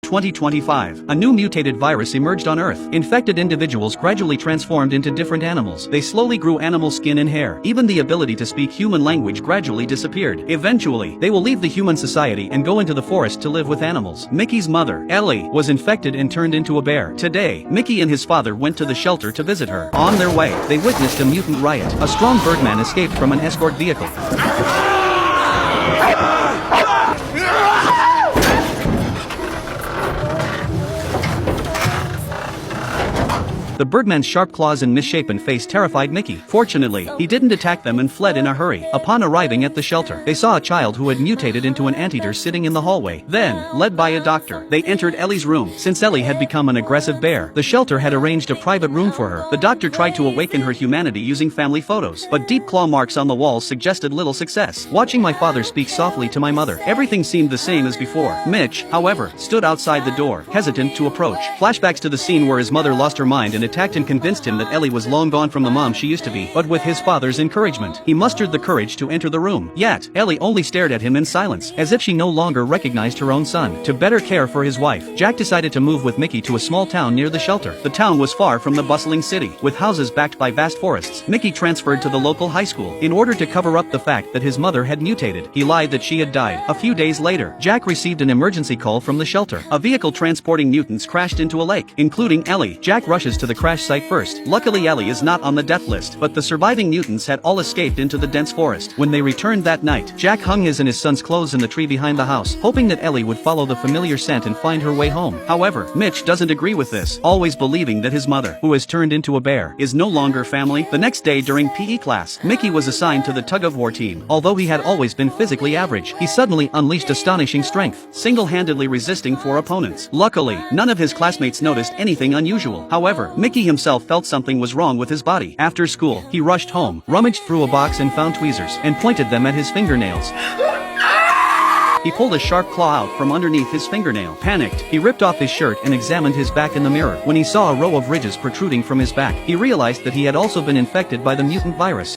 2025, a new mutated virus emerged on Earth. Infected individuals gradually transformed into different animals. They slowly grew animal skin and hair. Even the ability to speak human language gradually disappeared. Eventually, they will leave the human society and go into the forest to live with animals. Mickey's mother, Ellie, was infected and turned into a bear. Today, Mickey and his father went to the shelter to visit her. On their way, they witnessed a mutant riot. A strong birdman escaped from an escort vehicle. The birdman's sharp claws and misshapen face terrified Mickey. Fortunately, he didn't attack them and fled in a hurry. Upon arriving at the shelter, they saw a child who had mutated into an anteater sitting in the hallway. Then, led by a doctor, they entered Ellie's room. Since Ellie had become an aggressive bear, the shelter had arranged a private room for her. The doctor tried to awaken her humanity using family photos, but deep claw marks on the walls suggested little success. Watching my father speak softly to my mother, everything seemed the same as before. Mitch, however, stood outside the door, hesitant to approach. Flashbacks to the scene where his mother lost her mind and attacked and convinced him that Ellie was long gone from the mom she used to be. But with his father's encouragement, he mustered the courage to enter the room. Yet, Ellie only stared at him in silence, as if she no longer recognized her own son. To better care for his wife, Jack decided to move with Mickey to a small town near the shelter. The town was far from the bustling city, with houses backed by vast forests. Mickey transferred to the local high school. In order to cover up the fact that his mother had mutated, he lied that she had died. A few days later, Jack received an emergency call from the shelter. A vehicle transporting mutants crashed into a lake, including Ellie. Jack rushes to the crash site first. Luckily, Ellie is not on the death list, but the surviving mutants had all escaped into the dense forest. When they returned that night, Jack hung his and his son's clothes in the tree behind the house, hoping that Ellie would follow the familiar scent and find her way home. However, Mitch doesn't agree with this, always believing that his mother, who has turned into a bear, is no longer family. The next day during PE class, Mickey was assigned to the tug-of-war team. Although he had always been physically average, he suddenly unleashed astonishing strength, single-handedly resisting 4 opponents. Luckily, none of his classmates noticed anything unusual. However, Mickey himself felt something was wrong with his body. After school, he rushed home, rummaged through a box and found tweezers, and pointed them at his fingernails. He pulled a sharp claw out from underneath his fingernail. Panicked, he ripped off his shirt and examined his back in the mirror. When he saw a row of ridges protruding from his back, he realized that he had also been infected by the mutant virus.